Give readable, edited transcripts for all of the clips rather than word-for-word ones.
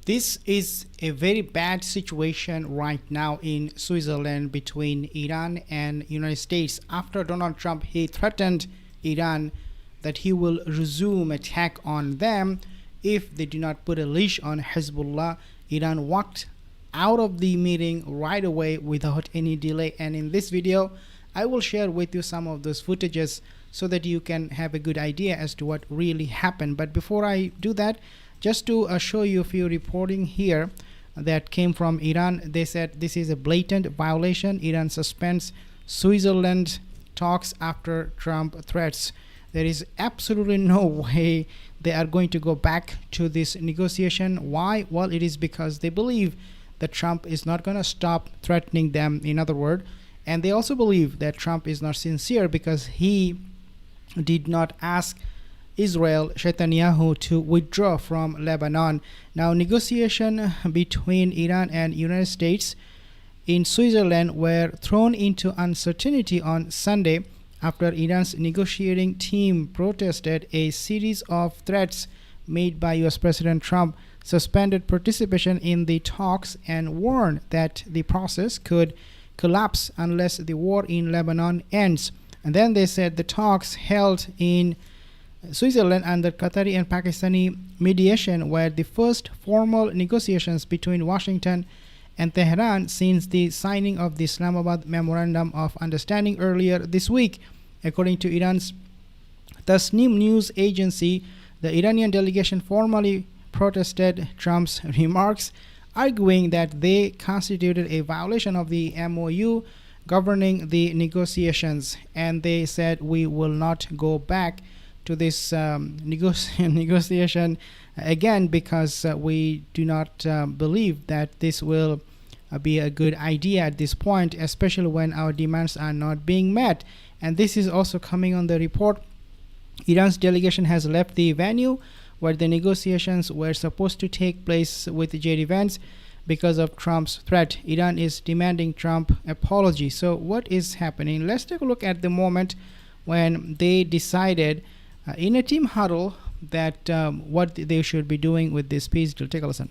This is a very bad situation right now in Switzerland between Iran and United States. After Donald Trump, he threatened Iran that he will resume attack on them if they do not put a leash on Hezbollah. Iran walked out of the meeting right away without any delay, and in this video I will share with you some of those footages so that you can have a good idea as to what really happened. But before I do that, just to show you a few reporting here that came from Iran. They said this is a blatant violation. Iran suspends Switzerland talks after Trump threats. There is absolutely no way they are going to go back to this negotiation. Why? Well, it is because they believe that Trump is not going to stop threatening them, in other words. And they also believe that Trump is not sincere because he did not ask Israel, Netanyahu, to withdraw from Lebanon. Now, negotiation between Iran and United States in Switzerland were thrown into uncertainty on Sunday after Iran's negotiating team protested a series of threats made by US President Trump, suspended participation in the talks, and warned that the process could collapse unless the war in Lebanon ends. And then they said the talks held in Switzerland under Qatari and Pakistani mediation were the first formal negotiations between Washington and Tehran since the signing of the Islamabad Memorandum of Understanding earlier this week. According to Iran's Tasnim news agency, the Iranian delegation formally protested Trump's remarks, arguing that they constituted a violation of the MOU governing the negotiations, and they said we will not go back to this negotiation again because we do not believe that this will be a good idea at this point, especially when our demands are not being met. And this is also coming on the report. Iran's delegation has left the venue where the negotiations were supposed to take place with JD Vance because of Trump's threat. Iran is demanding Trump apology. So what is happening? Let's take a look at the moment when they decided in a team huddle that what they should be doing with this peace deal. Take a listen.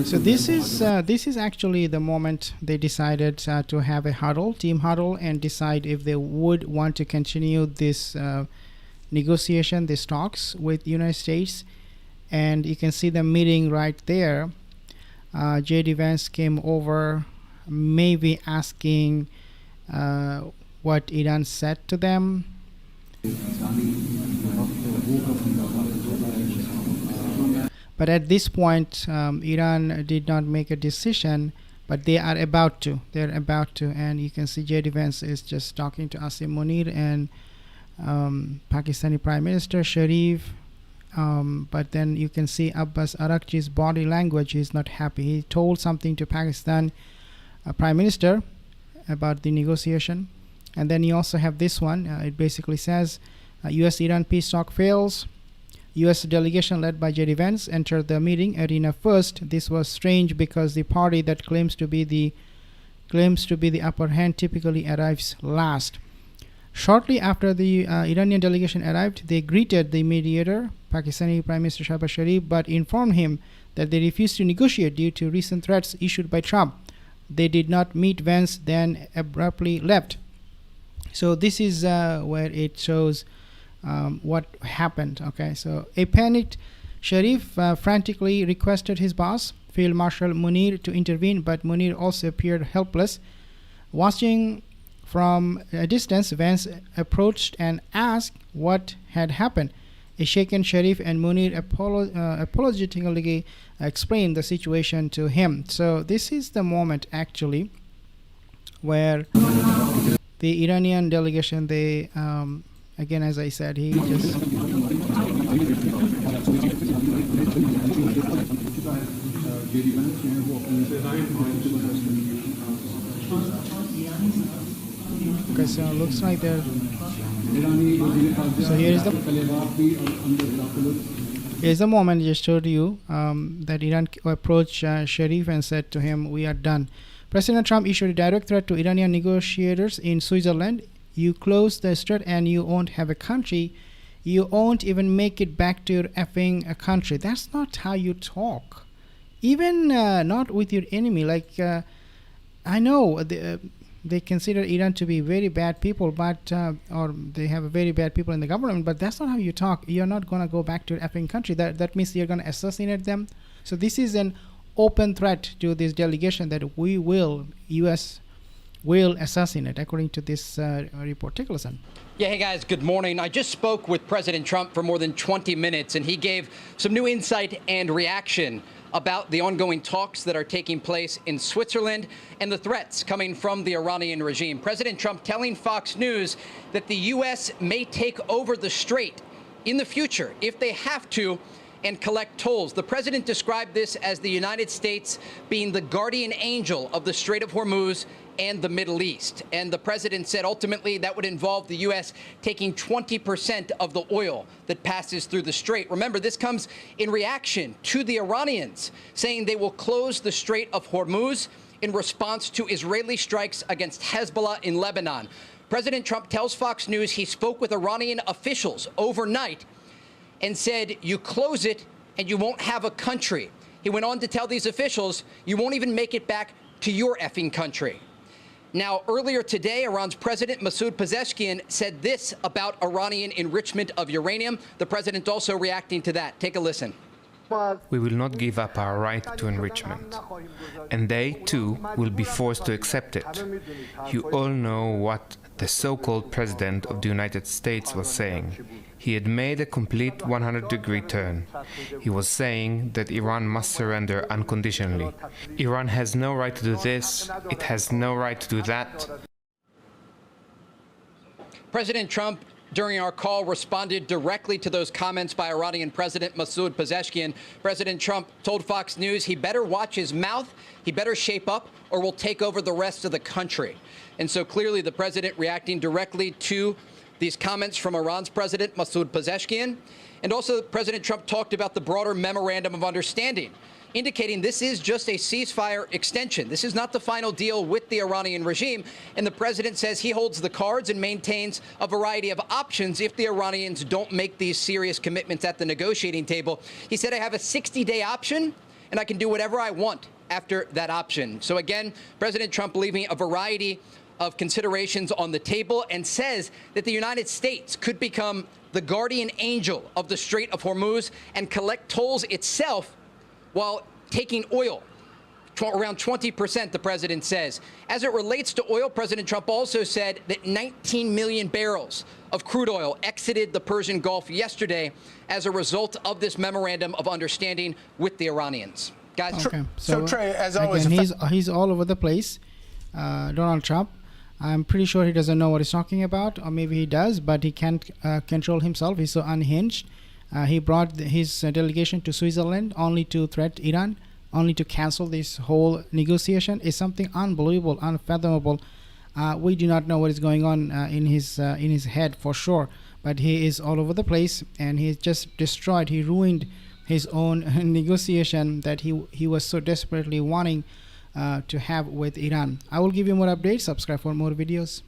So this is actually the moment they decided to have a team huddle, and decide if they would want to continue this negotiation, these talks with United States. And you can see the meeting right there. JD Vance came over, maybe asking what Iran said to them. But at this point, Iran did not make a decision, but they are about to. They're about to. And you can see JD Vance is just talking to Asim Munir and Pakistani Prime Minister Sharif. But then you can see Abbas Araghchi's body language. He's not happy. He told something to Pakistan Prime Minister about the negotiation. And then you also have this one. It basically says, U.S.-Iran peace talk fails. U.S. delegation led by JD Vance entered the meeting arena first. This was strange because the party that claims to be the upper hand typically arrives last. Shortly after the Iranian delegation arrived, they greeted the mediator, Pakistani Prime Minister Shehbaz Sharif, but informed him that they refused to negotiate due to recent threats issued by Trump. They did not meet Vance, then abruptly left. So this is where it shows what happened. Okay, so a panicked Sharif frantically requested his boss, Field Marshal Munir, to intervene, but Munir also appeared helpless. Watching from a distance, Vance approached and asked what had happened. A shaken Sharif and Munir apologetically explained the situation to him. So this is the moment actually where the Iranian delegation, they again, as I said, he just okay, so it looks like they're so here is the Is the moment I just told you that Iran approached Sharif and said to him, "We are done." President Trump issued a direct threat to Iranian negotiators in Switzerland. You close the strait and you won't have a country. You won't even make it back to your effing country. That's not how you talk. Even not with your enemy. Like, I know they consider Iran to be very bad people, but or they have very bad people in the government, but that's not how you talk. You're not going to go back to your effing country. That means you're going to assassinate them. So this is an open threat to this delegation that U.S. will assassinate, according to this report. Take a listen. Yeah, hey guys, good morning. I just spoke with President Trump for more than 20 minutes, and he gave some new insight and reaction about the ongoing talks that are taking place in Switzerland and the threats coming from the Iranian regime. President Trump telling Fox News that the U.S. may take over the strait in the future if they have to and collect tolls. The president described this as the United States being the guardian angel of the Strait of Hormuz and the Middle East. And the president said ultimately that would involve the U.S. taking 20% of the oil that passes through the strait. Remember, this comes in reaction to the Iranians saying they will close the Strait of Hormuz in response to Israeli strikes against Hezbollah in Lebanon. President Trump tells Fox News he spoke with Iranian officials overnight and said, you close it and you won't have a country. He went on to tell these officials, you won't even make it back to your effing country. Now, earlier today, Iran's President Masoud Pezeshkian said this about Iranian enrichment of uranium. The president also reacting to that. Take a listen. We will not give up our right to enrichment, and they, too, will be forced to accept it. You all know what the so-called President of the United States was saying. He had made a complete 100-degree turn. He was saying that Iran must surrender unconditionally. Iran has no right to do this, it has no right to do that. President Trump, during our call, responded directly to those comments by Iranian President Masoud Pezeshkian. President Trump told Fox News he better watch his mouth, he better shape up, or we'll take over the rest of the country. And so clearly the president reacting directly to these comments from Iran's President Masoud Pezeshkian. And also President Trump talked about the broader memorandum of understanding, indicating this is just a ceasefire extension. This is not the final deal with the Iranian regime. And the president says he holds the cards and maintains a variety of options if the Iranians don't make these serious commitments at the negotiating table. He said, I have a 60-day option, and I can do whatever I want after that option. So again, President Trump leaving a variety of considerations on the table and says that the United States could become the guardian angel of the Strait of Hormuz and collect tolls itself while taking oil, around 20%, the president says. As it relates to oil, President Trump also said that 19 million barrels of crude oil exited the Persian Gulf yesterday as a result of this memorandum of understanding with the Iranians. Guys, Okay, So Trey, as always, again, he's all over the place. Donald Trump. I'm pretty sure he doesn't know what he's talking about, or maybe he does, but he can't control himself. He's so unhinged. He brought his delegation to Switzerland only to threat Iran, only to cancel this whole negotiation. Is something unbelievable, unfathomable. We do not know what is going on in his head for sure, but he is all over the place, and he just destroyed. He ruined his own negotiation that he was so desperately wanting to have with Iran. I will give you more updates. Subscribe for more videos.